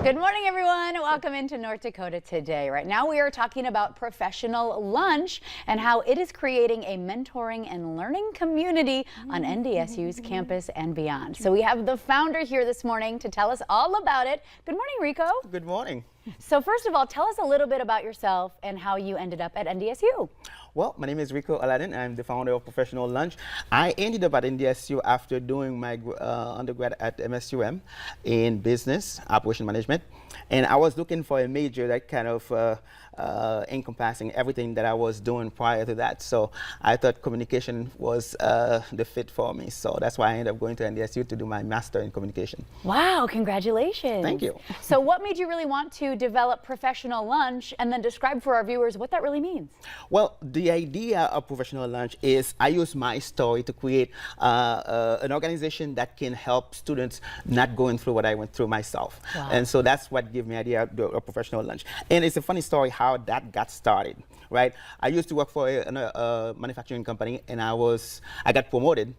Good morning, everyone. Welcome into North Dakota today. Right now, we are talking about professional lunch and how it is creating a mentoring and learning community on NDSU's campus and beyond. So we have the founder here this morning to tell us all about it. Good morning, Rico. Good morning. So first of all, tell us a little bit about yourself and how you ended up at NDSU. Well, my name is Rico Aladdin. I'm the founder of Professional Lunch. I ended up at NDSU after doing my undergrad at MSUM in business, operation management. And I was looking for a major that kind of encompassing everything that I was doing prior to that. So I thought communication was the fit for me. So that's why I ended up going to NDSU to do my master in communication. Wow, congratulations. Thank you. So what made you really want to develop Professional Lunch, and then describe for our viewers what that really means? Well, the idea of Professional Lunch is I use my story to create an organization that can help students not going through what I went through myself. Wow. And so that's what gave me the idea of Professional Lunch. And it's a funny story how that got started, right? I used to work for a manufacturing company, and I got promoted.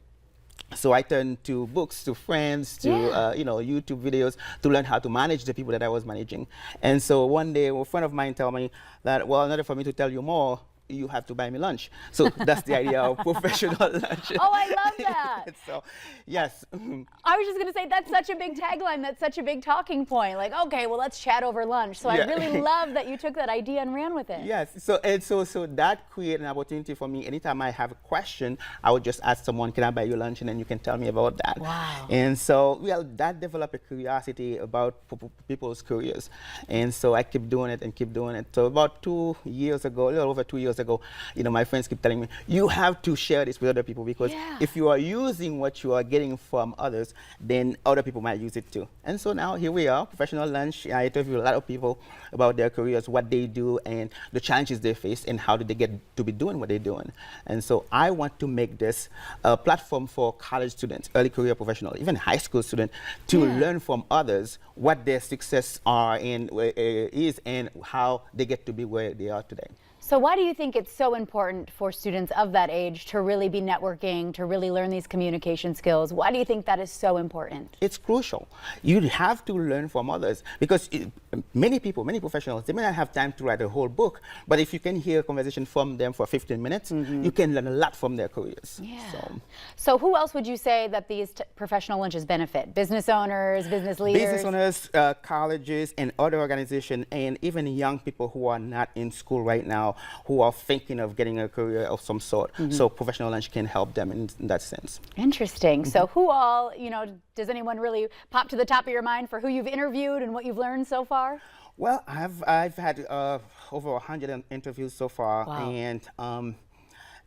So I turned to books, to friends, to YouTube videos to learn how to manage the people that I was managing. And so one day, a friend of mine told me that, well, in order for me to tell you more, you have to buy me lunch. So that's the idea of Professional Lunch. Oh, I love that. So, yes. I was just going to say, that's such a big tagline. That's such a big talking point. Like, okay, well, let's chat over lunch. So I really love that you took that idea and ran with it. Yes. So that created an opportunity for me. Anytime I have a question, I would just ask someone, can I buy you lunch? And then you can tell me about that. Wow. And so, well, that developed a curiosity about people's careers. And so I keep doing it and keep doing it. So about 2 years ago, a little over 2 years ago, my friends keep telling me, you have to share this with other people, because if you are using what you are getting from others, then other people might use it too. And so now here we are, Professional Lunch. I interview a lot of people about their careers, what they do, and the challenges they face, and how did they get to be doing what they're doing. And so I want to make this a platform for college students, early career professionals, even high school students, to learn from others what their success are and is, and how they get to be where they are today. So why do you think it's so important for students of that age to really be networking, to really learn these communication skills? Why do you think that is so important? It's crucial. You have to learn from others, because many people, many professionals, they may not have time to write a whole book, but if you can hear a conversation from them for 15 minutes, you can learn a lot from their careers. Yeah. So who else would you say that these professional lunches benefit? Business owners, business leaders? Business owners, colleges, and other organizations, and even young people who are not in school right now, who are thinking of getting a career of some sort. So Professional Lunch can help them in that sense. Interesting. So who all, does anyone really pop to the top of your mind for who you've interviewed and what you've learned so far? Well, I've had over 100 interviews so far. Wow. And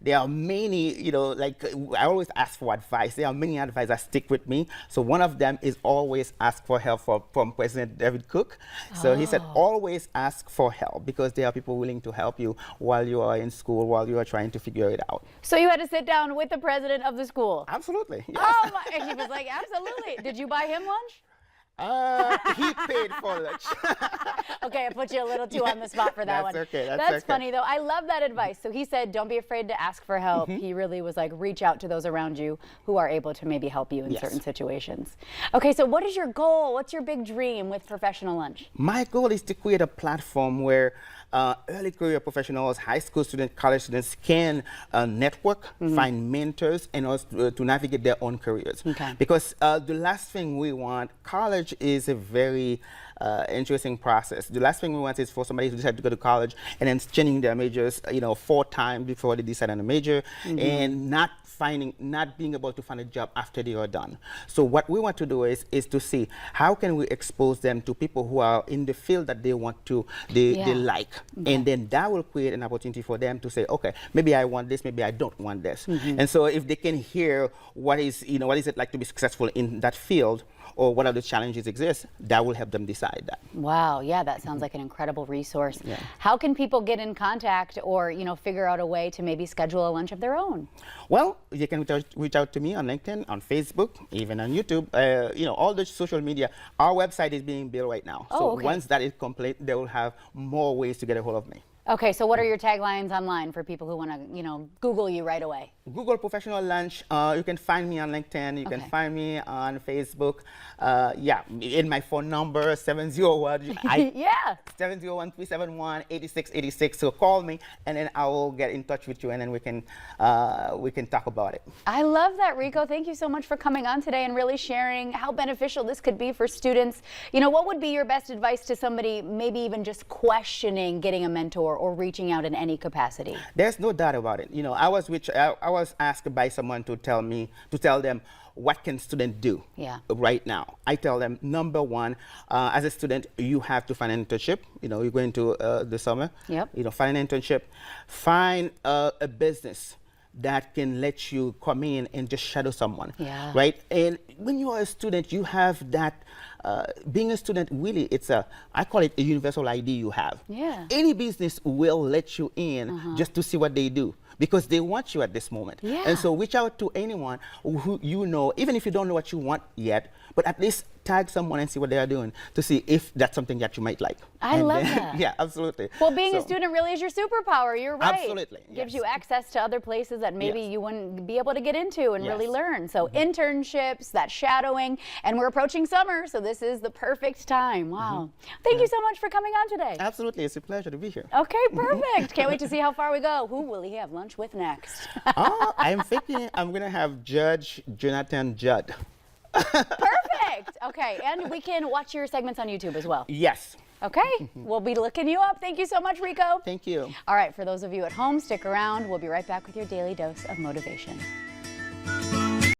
there are many, like I always ask for advice. There are many advice that stick with me. So one of them is always ask for help from President David Cook. So he said, always ask for help, because there are people willing to help you while you are in school, while you are trying to figure it out. So you had to sit down with the president of the school? Absolutely. Yes. Oh, my, and he was like, absolutely. Did you buy him lunch? He paid for lunch. Okay, I put you a little too on the spot for that one. Okay, that's okay. Okay. Funny though. I love that advice. So he said, don't be afraid to ask for help. He really was like, reach out to those around you who are able to maybe help you in certain situations. Okay, so what is your goal? What's your big dream with Professional Lunch? My goal is to create a platform where early career professionals, high school students, college students can network, find mentors, and also to navigate their own careers. Okay. Because the last thing we want, college is a very interesting process. The last thing we want is for somebody to decide to go to college and then changing their majors, 4 times before they decide on a major, and not being able to find a job after they are done. So what we want to do is to see how can we expose them to people who are in the field that they want to, they like. And then that will create an opportunity for them to say, okay, maybe I want this, maybe I don't want this. And so if they can hear what is it like to be successful in that field, or what other challenges exist, that will help them decide that. Wow, yeah, that sounds like an incredible resource. Yeah. How can people get in contact or, figure out a way to maybe schedule a lunch of their own? Well, you can reach out to me on LinkedIn, on Facebook, even on YouTube, all the social media. Our website is being built right now. So once that is complete, they will have more ways to get a hold of me. Okay, so what are your taglines online for people who want to, Google you right away? Google Professional Lunch. You can find me on LinkedIn. You can find me on Facebook. Yeah, in my phone number, 701. Yeah. 701-371-8686. So call me, and then I will get in touch with you, and then we can talk about it. I love that, Rico. Thank you so much for coming on today and really sharing how beneficial this could be for students. What would be your best advice to somebody maybe even just questioning getting a mentor or reaching out in any capacity? There's no doubt about it. I was asked by someone to tell them what can students do right now. I tell them, number one, as a student, you have to find an internship. You're going to the summer. Yep. Find an internship. Find a business that can let you come in and just shadow someone, right? And when you are a student, you have that. Being a student, really, I call it a universal ID you have. Yeah. Any business will let you in just to see what they do, because they want you at this moment. Yeah. And so reach out to anyone who even if you don't know what you want yet, but at least tag someone and see what they are doing to see if that's something that you might like. I love that. Yeah, absolutely. Well, being a student really is your superpower. You're right. Absolutely. Gives you access to other places that maybe you wouldn't be able to get into and really learn. So internships, that shadowing, and we're approaching summer, so this is the perfect time. Wow. Thank you so much for coming on today. Absolutely. It's a pleasure to be here. Okay, perfect. Can't wait to see how far we go. Who will he have lunch with next? I'm thinking I'm going to have Judge Jonathan Judd. Perfect. Okay, and we can watch your segments on YouTube as well. Yes. Okay, we'll be looking you up. Thank you so much, Rico. Thank you. All right, for those of you at home, stick around. We'll be right back with your daily dose of motivation.